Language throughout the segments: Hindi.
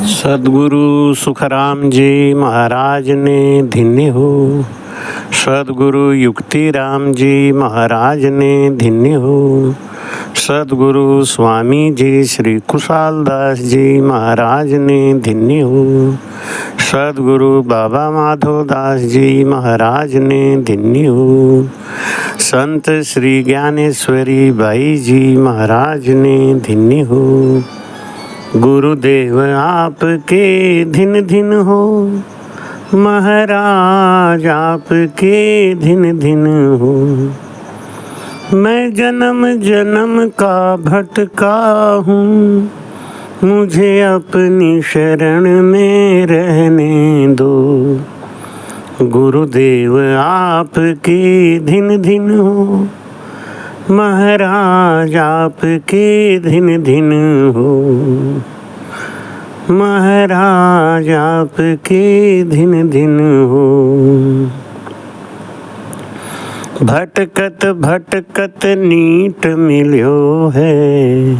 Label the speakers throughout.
Speaker 1: सदगुरु सुखराम जी महाराज ने धन्य हो। सदगुरु युक्तिराम जी महाराज ने धन्य हो। सदगुरु स्वामी जी श्री कुशाल दास जी महाराज ने धन्य हो। सदगुरु बाबा माधव दास जी महाराज ने धन्य हो। संत श्री ज्ञानेश्वरी बाई जी महाराज ने धन्य हो। गुरुदेव आपके धिन धिन हो, महाराज आपके धिन धिन हो। मैं जन्म जन्म का भटका हूँ, मुझे अपनी शरण में रहने दो। गुरुदेव आपके धिन धिन हो, महाराज आपके धिन धिन हो। महाराज आपके धिन धिन हो। भटकत भटकत नीट मिल्यो है,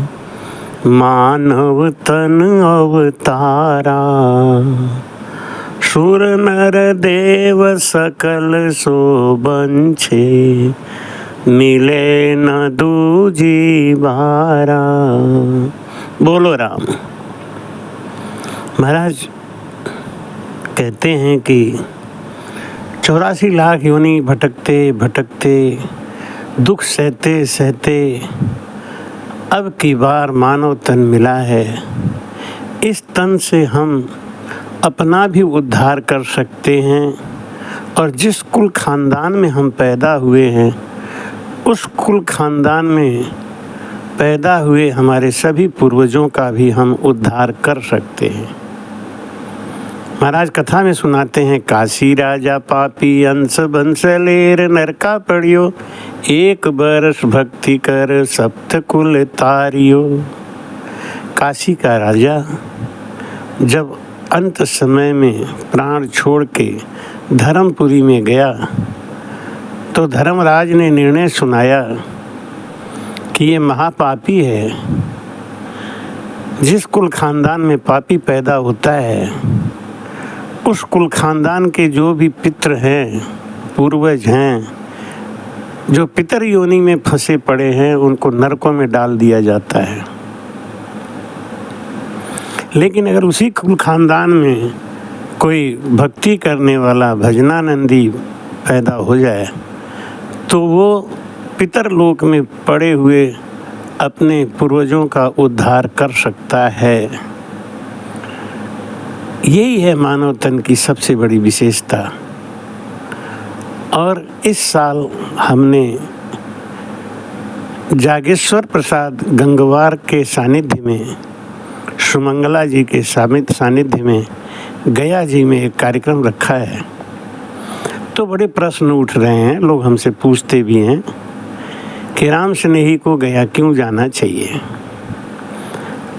Speaker 1: मानव तन अवतारा। सुर नर देव सकल सो बंछे, मिले न दूजी बारा। बोलो राम। महाराज कहते हैं कि 84 लाख योनि भटकते भटकते, दुख सहते सहते अब की बार मानव तन मिला है। इस तन से हम अपना भी उद्धार कर सकते हैं और जिस कुल खानदान में हम पैदा हुए हैं, उस कुल खानदान में पैदा हुए हमारे सभी पूर्वजों का भी हम उद्धार कर सकते हैं। महाराज कथा में सुनाते हैं, काशी राजा पापी अंश बंश लेर नरका पड़ियो, एक बरस भक्ति कर सप्त कुल तारियो। काशी का राजा जब अंत समय में प्राण छोड़ के धर्मपुरी में गया तो धर्मराज ने निर्णय सुनाया कि ये महापापी है। जिस कुल खानदान में पापी पैदा होता है, उस कुल खानदान के जो भी पितृ हैं, पूर्वज हैं, जो पितर योनि में फंसे पड़े हैं, उनको नरकों में डाल दिया जाता है। लेकिन अगर उसी कुल खानदान में कोई भक्ति करने वाला भजनानंदी पैदा हो जाए तो वो पितरलोक में पड़े हुए अपने पूर्वजों का उद्धार कर सकता है। यही है मानव तन की सबसे बड़ी विशेषता। और इस साल हमने जागेश्वर प्रसाद गंगवार के सानिध्य में, सुमंगला जी के सानिध्य में गया जी में एक कार्यक्रम रखा है। तो बड़े प्रश्न उठ रहे हैं, लोग हमसे पूछते भी हैं कि राम स्नेही को गया क्यों जाना चाहिए।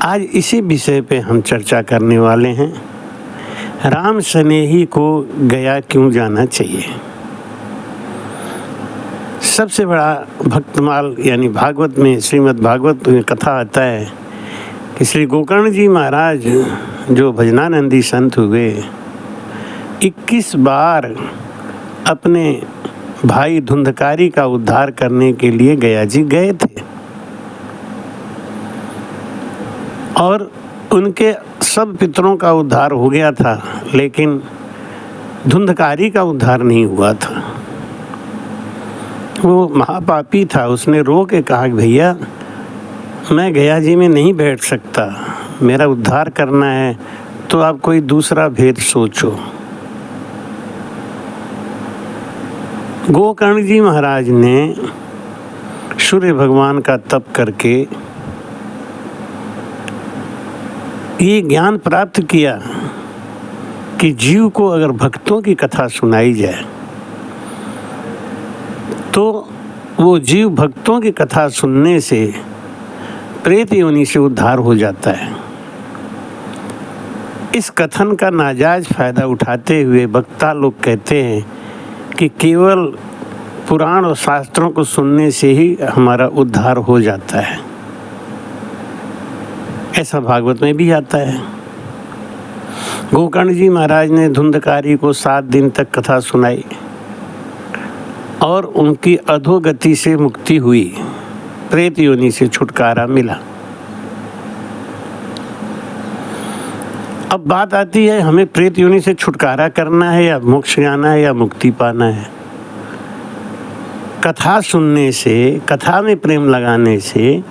Speaker 1: आज इसी विषय पे हम चर्चा करने वाले हैं, राम स्नेही को गया क्यों जाना चाहिए। सबसे बड़ा भक्तमाल यानी भागवत में, श्रीमद् भागवत में कथा आता है कि श्री गोकर्ण जी महाराज जो भजनानंदी संत हुए, 21 बार अपने भाई धुंधकारी का उद्धार करने के लिए गया जी गए थे और उनके सब पितरों का उद्धार हो गया था, लेकिन धुंधकारी का उद्धार नहीं हुआ था। वो महापापी था। उसने रो के कहा कि भैया मैं गया जी में नहीं बैठ सकता, मेरा उद्धार करना है तो आप कोई दूसरा भेद सोचो। गोकर्ण जी महाराज ने सूर्य भगवान का तप करके ये ज्ञान प्राप्त किया कि जीव को अगर भक्तों की कथा सुनाई जाए तो वो जीव भक्तों की कथा सुनने से प्रेत योनि से उद्धार हो जाता है। इस कथन का नाजायज फायदा उठाते हुए वक्ता लोग कहते हैं कि केवल पुराण और शास्त्रों को सुनने से ही हमारा उद्धार हो जाता है। ऐसा भागवत में भी आता है। गोकर्ण जी महाराज ने धुंधकारी को 7 दिन तक कथा सुनाई और उनकी अधोगति से मुक्ति हुई, प्रेत योनि से छुटकारा मिला। अब बात आती है, हमें प्रेत योनि से छुटकारा करना है या मोक्ष जाना है या मुक्ति पाना है। कथा सुनने से, कथा में प्रेम लगाने से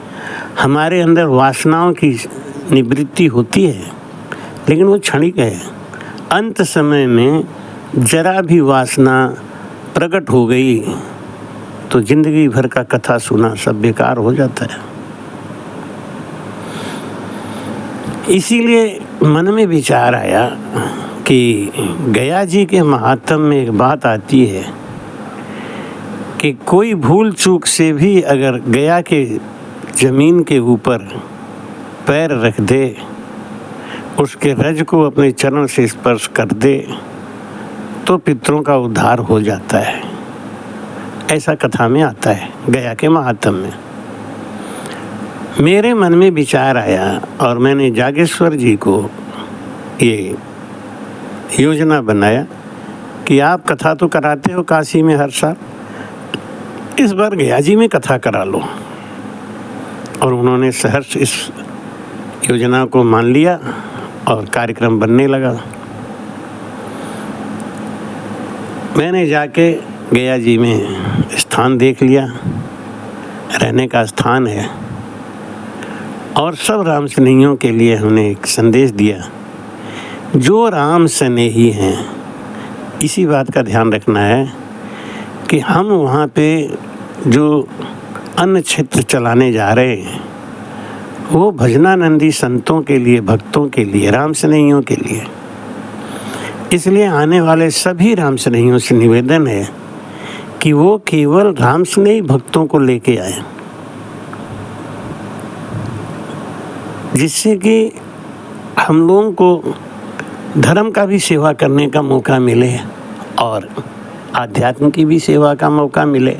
Speaker 1: हमारे अंदर वासनाओं की निवृत्ति होती है, लेकिन वो क्षणिक है। अंत समय में जरा भी वासना प्रकट हो गई तो जिंदगी भर का कथा सुना सब बेकार हो जाता है। इसीलिए मन में विचार आया कि गया जी के महात्म में एक बात आती है कि कोई भूल चूक से भी अगर गया के जमीन के ऊपर पैर रख दे, उसके रज को अपने चरण से स्पर्श कर दे तो पितरों का उद्धार हो जाता है। ऐसा कथा में आता है गया के महात्म में। मेरे मन में विचार आया और मैंने जागेश्वर जी को ये योजना बनाया कि आप कथा तो कराते हो काशी में हर साल, इस बार गया जी में कथा करा लो। और उन्होंने सहर्ष इस योजना को मान लिया और कार्यक्रम बनने लगा। मैंने जाके गया जी में स्थान देख लिया, रहने का स्थान है, और सब राम स्नेहियों के लिए हमने एक संदेश दिया, जो राम स्नेही हैं, इसी बात का ध्यान रखना है कि हम वहाँ पे जो अन्न क्षेत्र चलाने जा रहे हैं वो भजनानंदी संतों के लिए, भक्तों के लिए, राम स्नेहियों के लिए। इसलिए आने वाले सभी राम स्नेहियों से निवेदन है कि वो केवल राम स्नेही भक्तों को लेके आए, जिससे कि हम लोगों को धर्म का भी सेवा करने का मौका मिले और आध्यात्म की भी सेवा का मौका मिले,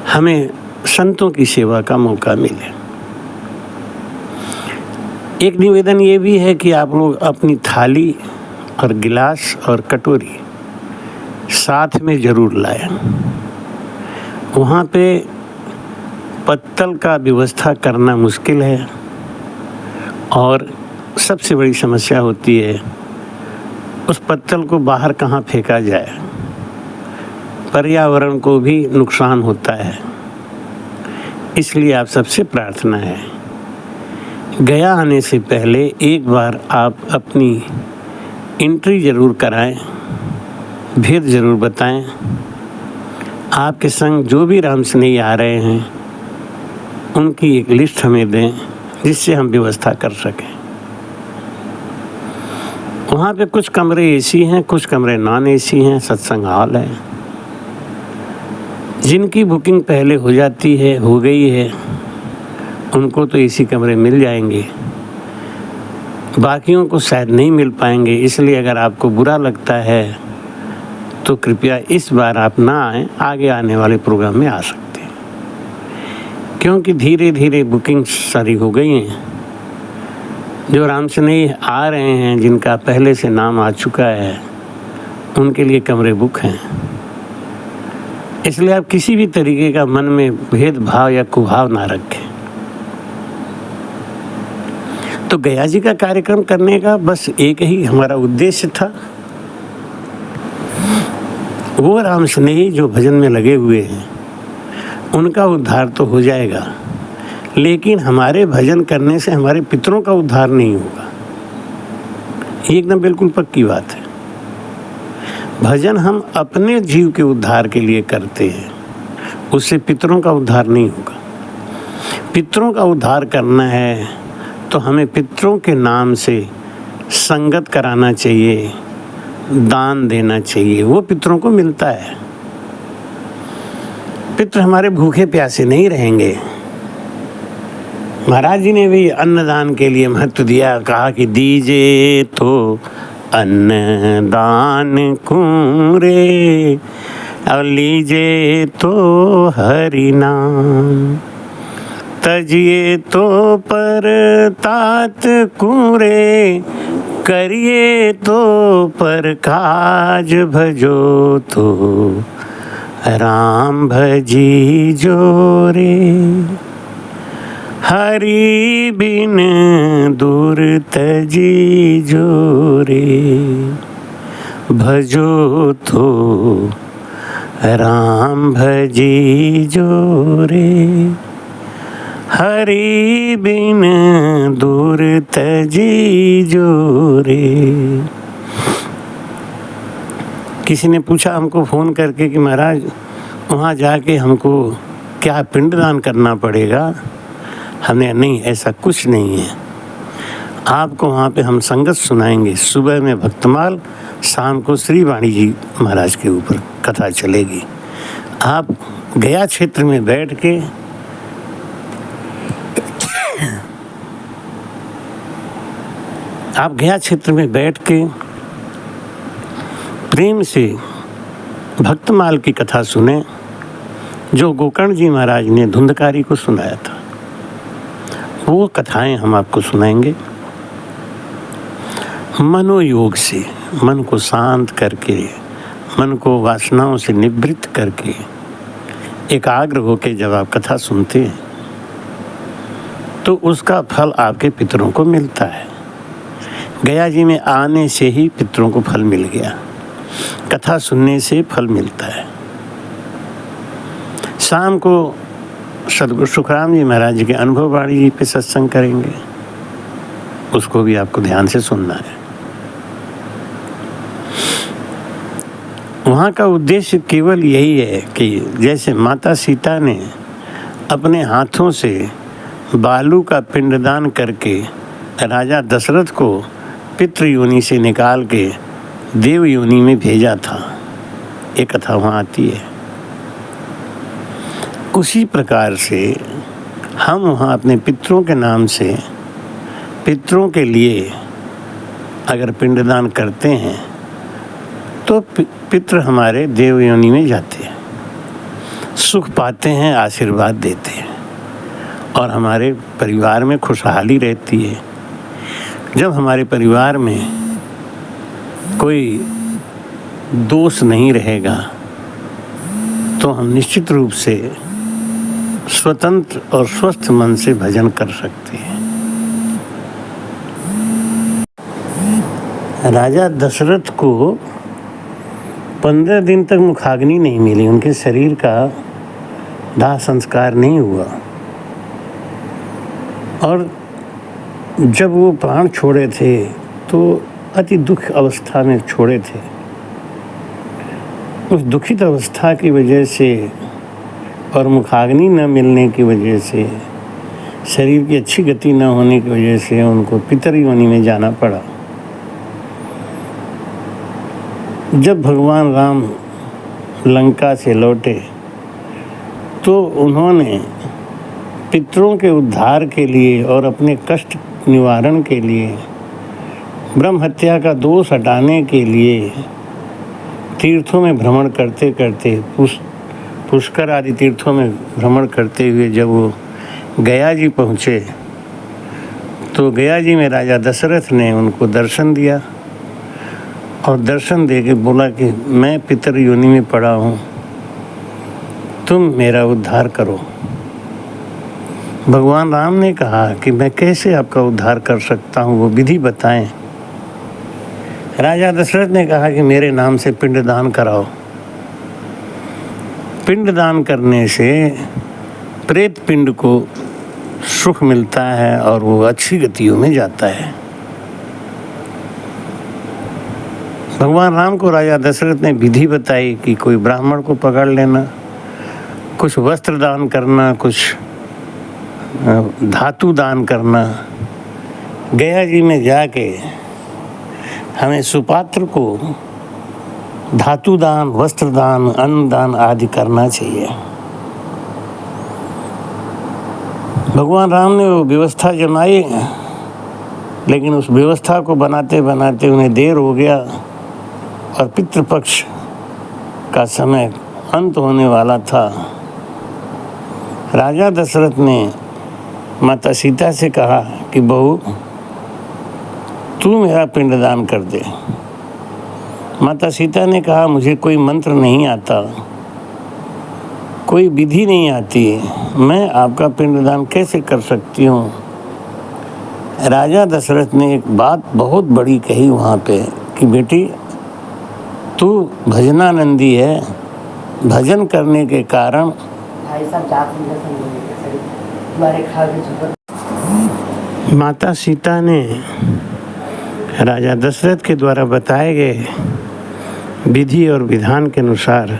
Speaker 1: हमें संतों की सेवा का मौका मिले। एक निवेदन ये भी है कि आप लोग अपनी थाली और गिलास और कटोरी साथ में ज़रूर लाएं। वहाँ पे पत्तल का व्यवस्था करना मुश्किल है और सबसे बड़ी समस्या होती है उस पत्तल को बाहर कहाँ फेंका जाए, पर्यावरण को भी नुकसान होता है। इसलिए आप सबसे प्रार्थना है, गया आने से पहले एक बार आप अपनी एंट्री ज़रूर कराएं, भेद ज़रूर बताएं। आपके संग जो भी राम स्नेही आ रहे हैं उनकी एक लिस्ट हमें दें जिससे हम व्यवस्था कर सकें। वहाँ पे कुछ कमरे एसी हैं, कुछ कमरे नॉन एसी हैं, सत्संग हॉल है। जिनकी बुकिंग पहले हो जाती है, हो गई है, उनको तो एसी कमरे मिल जाएंगे, बाकियों को शायद नहीं मिल पाएंगे। इसलिए अगर आपको बुरा लगता है तो कृपया इस बार आप ना आएँ, आगे आने वाले प्रोग्राम में आ सकते हैं, क्योंकि धीरे धीरे बुकिंग सारी हो गई हैं। जो राम स्नेही आ रहे हैं, जिनका पहले से नाम आ चुका है, उनके लिए कमरे बुक हैं। इसलिए आप किसी भी तरीके का मन में भेदभाव या कुभाव ना रखें। तो गया जी का कार्यक्रम करने का बस एक ही हमारा उद्देश्य था, वो राम स्नेही जो भजन में लगे हुए हैं उनका उद्धार तो हो जाएगा, लेकिन हमारे भजन करने से हमारे पितरों का उद्धार नहीं होगा। ये एकदम बिल्कुल पक्की बात है। भजन हम अपने जीव के उद्धार के लिए करते हैं, उससे पितरों का उद्धार नहीं होगा। पितरों का उद्धार करना है तो हमें पितरों के नाम से संगत कराना चाहिए, दान देना चाहिए, वो पितरों को मिलता है। पितृ हमारे भूखे प्यासे नहीं रहेंगे। महाराज जी ने भी अन्नदान के लिए महत्व दिया, कहा कि दीजिए तो अन्नदान कुंरे और लीजिए तो हरि नाम। तजिए तो पर तात कूरे, करिए तो पर काज भजो तो राम भजी जोरे। हरि बिन दूर तजी जोरे, भजो तो राम भजी जोरे। हरि बिन दूर तजी जोरे। किसी ने पूछा हमको फ़ोन करके कि महाराज वहाँ जाके हमको क्या पिंडदान करना पड़ेगा? हमने नहीं, ऐसा कुछ नहीं है। आपको वहाँ पे हम संगत सुनाएंगे। सुबह में भक्तमाल, शाम को श्री वाणी जी महाराज के ऊपर कथा चलेगी। आप गया क्षेत्र में बैठ के प्रेम से भक्तमाल की कथा सुने, जो गोकर्ण जी महाराज ने धुंधकारी को सुनाया था। वो कथाएं हम आपको सुनाएंगे। मनोयोग से मन को शांत करके, मन को वासनाओं से निवृत्त करके एकाग्र होकर जब आप कथा सुनते हैं तो उसका फल आपके पितरों को मिलता है। गया जी में आने से ही पितरों को फल मिल गया, कथा सुनने से फल मिलता है। शाम को सदगुरु सुखराम जी महाराज जी के अनुभव वाणी जी पे सत्संग करेंगे, उसको भी आपको ध्यान से सुनना है। वहाँ का उद्देश्य केवल यही है कि जैसे माता सीता ने अपने हाथों से बालू का पिंडदान करके राजा दशरथ को पितृ योनि से निकाल के देव योनि में भेजा था, ये कथा वहाँ आती है। उसी प्रकार से हम वहाँ अपने पितरों के नाम से, पितरों के लिए अगर पिंडदान करते हैं तो पितृ हमारे देव योनि में जाते हैं, सुख पाते हैं, आशीर्वाद देते हैं और हमारे परिवार में खुशहाली रहती है। जब हमारे परिवार में कोई दोष नहीं रहेगा तो हम निश्चित रूप से स्वतंत्र और स्वस्थ मन से भजन कर सकते हैं। राजा दशरथ को 15 दिन तक मुखाग्नि नहीं मिली, उनके शरीर का दाह संस्कार नहीं हुआ और जब वो प्राण छोड़े थे तो अति दुख अवस्था में छोड़े थे। उस दुखित अवस्था की वजह से और मुखाग्नि न मिलने की वजह से, शरीर की अच्छी गति न होने की वजह से उनको पितर योनि में जाना पड़ा। जब भगवान राम लंका से लौटे तो उन्होंने पितरों के उद्धार के लिए और अपने कष्ट निवारण के लिए, ब्रह्म हत्या का दोष हटाने के लिए तीर्थों में भ्रमण करते करते, पुष्कर आदि तीर्थों में भ्रमण करते हुए जब वो गया जी पहुँचे तो गया जी में राजा दशरथ ने उनको दर्शन दिया और दर्शन दे के बोला कि मैं पितर योनि में पड़ा हूँ, तुम मेरा उद्धार करो। भगवान राम ने कहा कि मैं कैसे आपका उद्धार कर सकता हूँ, वो विधि बताएं। राजा दशरथ ने कहा कि मेरे नाम से पिंडदान कराओ। पिंडदान करने से प्रेत पिंड को सुख मिलता है और वो अच्छी गतियों में जाता है। भगवान राम को राजा दशरथ ने विधि बताई कि कोई ब्राह्मण को पकड़ लेना, कुछ वस्त्र दान करना, कुछ धातु दान करना। गया जी में जाके हमें सुपात्र को धातु दान, वस्त्र दान, अन्न दान आदि करना चाहिए। भगवान राम ने वो व्यवस्था जमाई, लेकिन उस व्यवस्था को बनाते बनाते उन्हें देर हो गया और पितृपक्ष का समय अंत होने वाला था। राजा दशरथ ने माता सीता से कहा कि बहू तू मेरा पिंडदान कर दे। माता सीता ने कहा मुझे कोई मंत्र नहीं आता, कोई विधि नहीं आती, मैं आपका पिंडदान कैसे कर सकती हूँ। राजा दशरथ ने एक बात बहुत बड़ी कही वहाँ पे कि बेटी तू भजनानंदी है, भजन करने के कारण माता सीता ने राजा दशरथ के द्वारा बताए गए विधि और विधान के अनुसार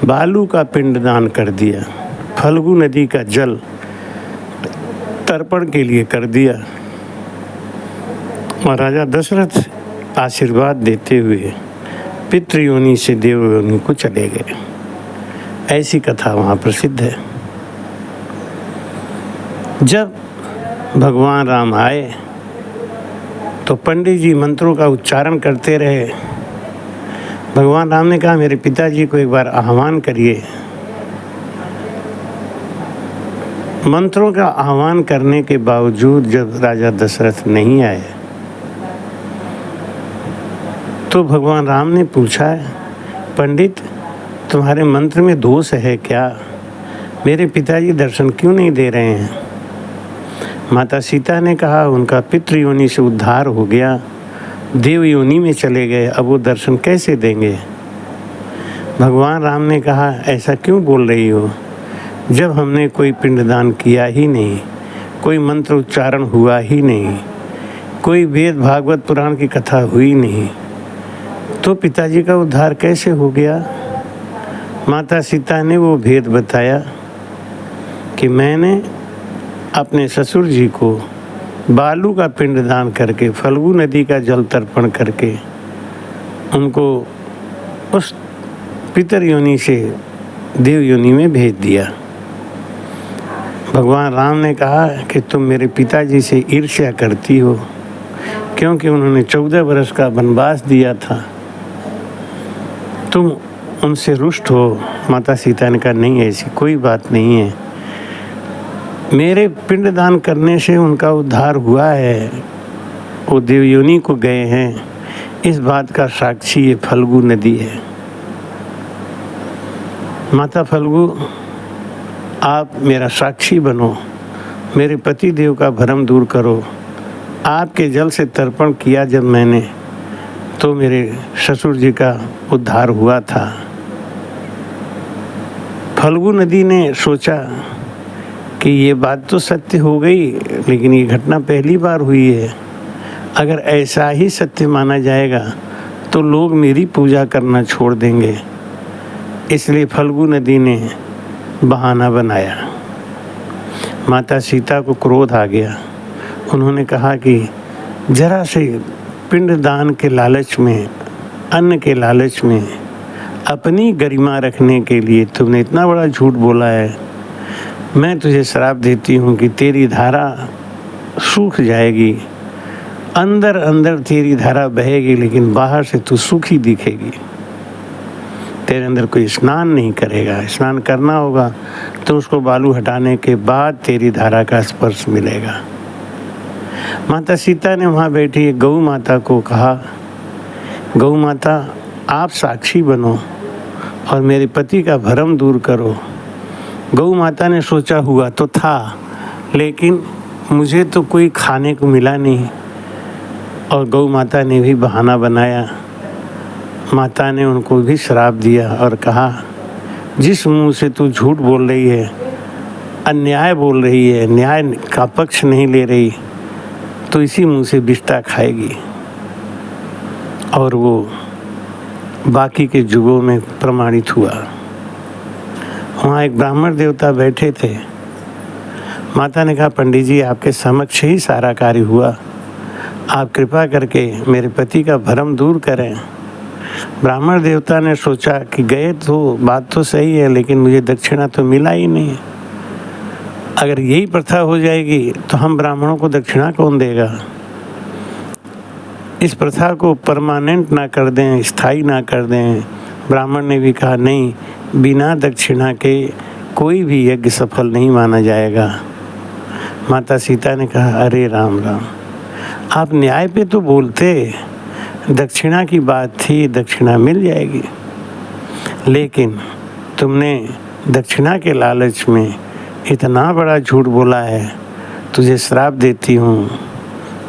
Speaker 1: बालू का पिंडदान कर दिया, फल्गु नदी का जल तर्पण के लिए कर दिया और राजा दशरथ आशीर्वाद देते हुए पितृयोनि से देवयोनि को चले गए। ऐसी कथा वहाँ प्रसिद्ध है। जब भगवान राम आए तो पंडित जी मंत्रों का उच्चारण करते रहे। भगवान राम ने कहा मेरे पिताजी को एक बार आह्वान करिए। मंत्रों का आह्वान करने के बावजूद जब राजा दशरथ नहीं आए तो भगवान राम ने पूछा पंडित तुम्हारे मंत्र में दोष है क्या, मेरे पिताजी दर्शन क्यों नहीं दे रहे हैं। माता सीता ने कहा उनका पितृयोनि से उद्धार हो गया, देव योनि में चले गए, अब वो दर्शन कैसे देंगे। भगवान राम ने कहा ऐसा क्यों बोल रही हो, जब हमने कोई पिंडदान किया ही नहीं, कोई मंत्र उच्चारण हुआ ही नहीं, कोई वेद भागवत पुराण की कथा हुई नहीं, तो पिताजी का उद्धार कैसे हो गया। माता सीता ने वो भेद बताया कि मैंने अपने ससुर जी को बालू का पिंडदान करके, फल्गु नदी का जल तर्पण करके उनको उस पितर योनि से देव योनि में भेज दिया। भगवान राम ने कहा कि तुम मेरे पिताजी से ईर्ष्या करती हो क्योंकि उन्होंने 14 वर्ष का वनवास दिया था, तुम उनसे रुष्ट हो। माता सीता ने कहा नहीं ऐसी कोई बात नहीं है, मेरे पिंडदान करने से उनका उद्धार हुआ है, वो देवयोनि को गए हैं, इस बात का साक्षी ये फल्गु नदी है। माता फल्गु आप मेरा साक्षी बनो, मेरे पति देव का भ्रम दूर करो। आपके जल से तर्पण किया जब मैंने तो मेरे ससुर जी का उद्धार हुआ था। फल्गु नदी ने सोचा कि ये बात तो सत्य हो गई, लेकिन ये घटना पहली बार हुई है, अगर ऐसा ही सत्य माना जाएगा तो लोग मेरी पूजा करना छोड़ देंगे। इसलिए फल्गु नदी ने बहाना बनाया। माता सीता को क्रोध आ गया। उन्होंने कहा कि जरा से पिंडदान के लालच में, अन्न के लालच में, अपनी गरिमा रखने के लिए तुमने इतना बड़ा झूठ बोला है। मैं तुझे श्राप देती हूँ कि तेरी धारा सूख जाएगी, अंदर अंदर तेरी धारा बहेगी लेकिन बाहर से तू सूखी दिखेगी। तेरे अंदर कोई स्नान नहीं करेगा, स्नान करना होगा तो उसको बालू हटाने के बाद तेरी धारा का स्पर्श मिलेगा। माता सीता ने वहाँ बैठी एक गौ माता को कहा, गौ माता आप साक्षी बनो और मेरे पति का भ्रम दूर करो। गौ माता ने सोचा हुआ तो था, लेकिन मुझे तो कोई खाने को मिला नहीं, और गौ माता ने भी बहाना बनाया। माता ने उनको भी श्राप दिया और कहा जिस मुंह से तू झूठ बोल रही है, अन्याय बोल रही है, न्याय का पक्ष नहीं ले रही, तो इसी मुंह से बिष्टा खाएगी। और वो बाकी के युगों में प्रमाणित हुआ। वहाँ एक ब्राह्मण देवता बैठे थे। माता ने कहा पंडित जी आपके समक्ष ही सारा कार्य हुआ, आप कृपा करके मेरे पति का भ्रम दूर करें। ब्राह्मण देवता ने सोचा कि गए तो बात तो सही है, लेकिन मुझे दक्षिणा तो मिला ही नहीं। अगर यही प्रथा हो जाएगी तो हम ब्राह्मणों को दक्षिणा कौन देगा। इस प्रथा को परमानेंट ना कर दें, स्थायी ना कर दें। ब्राह्मण ने भी कहा नहीं, बिना दक्षिणा के कोई भी यज्ञ सफल नहीं माना जाएगा। माता सीता ने कहा, अरे राम राम, आप न्याय पे तो बोलते, दक्षिणा की बात थी, दक्षिणा मिल जाएगी, लेकिन तुमने दक्षिणा के लालच में इतना बड़ा झूठ बोला है। तुझे श्राप देती हूँ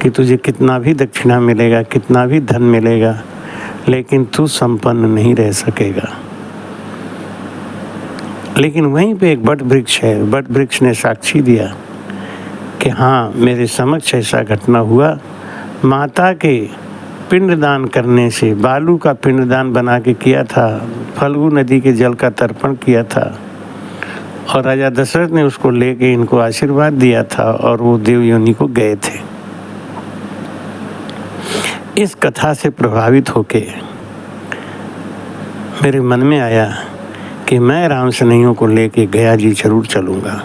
Speaker 1: कि तुझे कितना भी दक्षिणा मिलेगा, कितना भी धन मिलेगा, लेकिन तू संपन्न नहीं रह सकेगा। लेकिन वहीं पे एक बट वृक्ष है, बट वृक्ष ने साक्षी दिया कि हाँ, मेरे समक्ष ऐसा घटना हुआ। माता के पिंडदान करने से, बालू का पिंडदान बना के किया था, फल्गु नदी के जल का तर्पण किया था, और राजा दशरथ ने उसको लेके इनको आशीर्वाद दिया था, और वो देवयोनि को गए थे। इस कथा से प्रभावित होके मेरे मन में आया कि मैं राम सनैयों को लेके गया जी जरूर चलूँगा।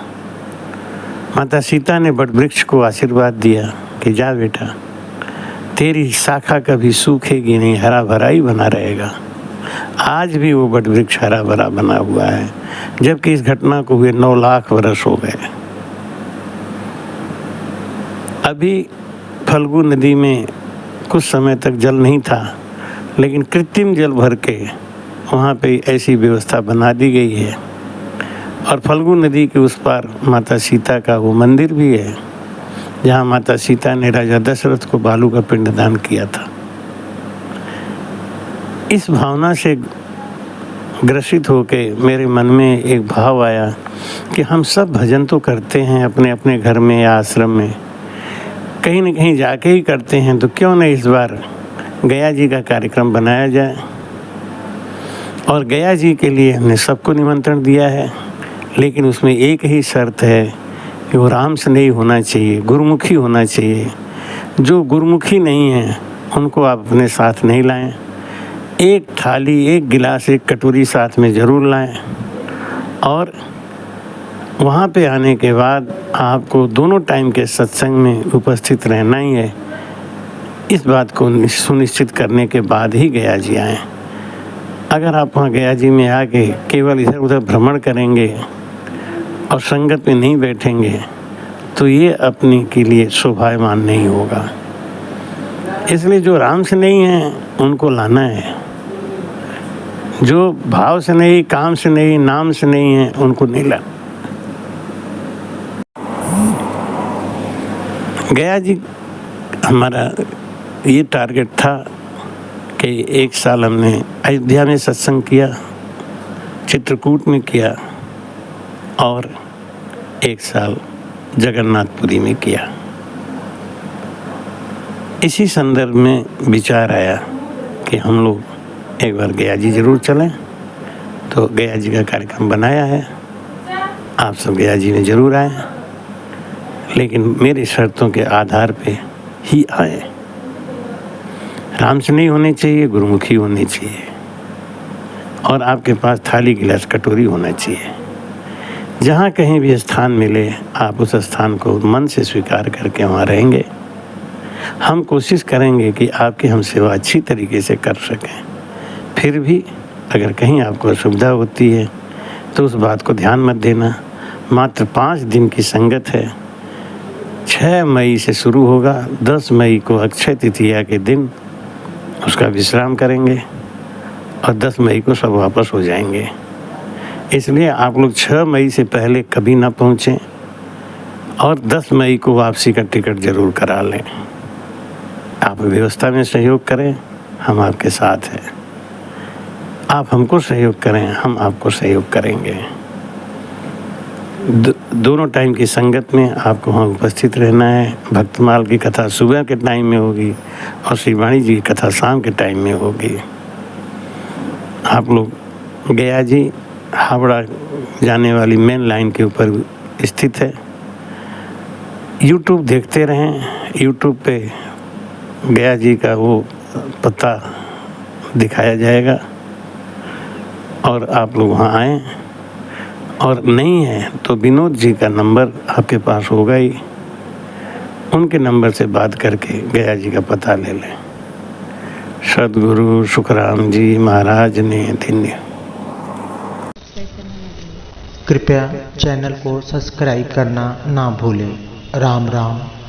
Speaker 1: माता सीता ने बट वृक्ष को आशीर्वाद दिया कि जा बेटा, तेरी शाखा कभी सूखेगी नहीं, हरा भरा ही बना रहेगा। आज भी वो बट वृक्ष हरा भरा बना हुआ है, जबकि इस घटना को हुए 9 लाख वर्ष हो गए। अभी फल्गु नदी में कुछ समय तक जल नहीं था, लेकिन कृत्रिम जल भर के वहाँ पे ऐसी व्यवस्था बना दी गई है, और फल्गु नदी के उस पार माता सीता का वो मंदिर भी है, जहाँ माता सीता ने राजा दशरथ को बालू का पिंडदान किया था। इस भावना से ग्रसित होके मेरे मन में एक भाव आया कि हम सब भजन तो करते हैं अपने अपने घर में या आश्रम में, कहीं न कहीं जाके ही करते हैं, तो क्यों न इस बार गया जी का कार्यक्रम बनाया जाए। और गया जी के लिए हमने सबको निमंत्रण दिया है, लेकिन उसमें एक ही शर्त है कि वो राम से नहीं होना चाहिए, गुरुमुखी होना चाहिए। जो गुरुमुखी नहीं है उनको आप अपने साथ नहीं लाएं। एक थाली, एक गिलास, एक कटोरी साथ में ज़रूर लाएं, और वहाँ पे आने के बाद आपको दोनों टाइम के सत्संग में उपस्थित रहना ही है। इस बात को सुनिश्चित करने के बाद ही गया जी आएँ। अगर आप वहाँ गया जी में आके केवल इधर उधर भ्रमण करेंगे और संगत में नहीं बैठेंगे, तो ये अपने के लिए शोभायमान नहीं होगा। इसलिए जो राम से नहीं है उनको लाना है, जो भाव से नहीं, काम से नहीं, नाम से नहीं है, उनको नहीं लाना। गया जी हमारा ये टारगेट था कि 1 साल हमने अयोध्या में सत्संग किया, चित्रकूट में किया, और 1 साल जगन्नाथपुरी में किया। इसी संदर्भ में विचार आया कि हम लोग एक बार गया जी ज़रूर चलें, तो गया जी का कार्यक्रम बनाया है। आप सब गया जी में ज़रूर आएँ, लेकिन मेरी शर्तों के आधार पे ही आए। राम से नहीं होने चाहिए, गुरुमुखी होनी चाहिए, और आपके पास थाली, गिलास, कटोरी होना चाहिए। जहाँ कहीं भी स्थान मिले आप उस स्थान को मन से स्वीकार करके वहाँ रहेंगे। हम कोशिश करेंगे कि आपकी हम सेवा अच्छी तरीके से कर सकें। फिर भी अगर कहीं आपको असुविधा होती है तो उस बात को ध्यान मत देना। मात्र 5 दिन की संगत है। 6 मई से शुरू होगा, 10 मई को अक्षय तृतीया के दिन उसका विश्राम करेंगे, और 10 मई को सब वापस हो जाएंगे। इसलिए आप लोग 6 मई से पहले कभी ना पहुँचें, और 10 मई को वापसी का टिकट ज़रूर करा लें। आप व्यवस्था में सहयोग करें, हम आपके साथ हैं। आप हमको सहयोग करें, हम आपको सहयोग करेंगे। दोनों टाइम की संगत में आपको वहाँ उपस्थित रहना है। भक्तमाल की कथा सुबह के टाइम में होगी, और श्री वाणी जी की कथा शाम के टाइम में होगी। आप लोग गया जी हावड़ा जाने वाली मेन लाइन के ऊपर स्थित है। यूट्यूब देखते रहें, यूट्यूब पे गया जी का वो पता दिखाया जाएगा, और आप लोग वहाँ आएँ। और नहीं है तो विनोद जी का नंबर आपके पास होगा ही, उनके नंबर से बात करके गया जी का पता ले लें। सद्गुरु सुखराम जी महाराज ने धन्य।
Speaker 2: कृपया चैनल को सब्सक्राइब करना ना भूलें। राम राम।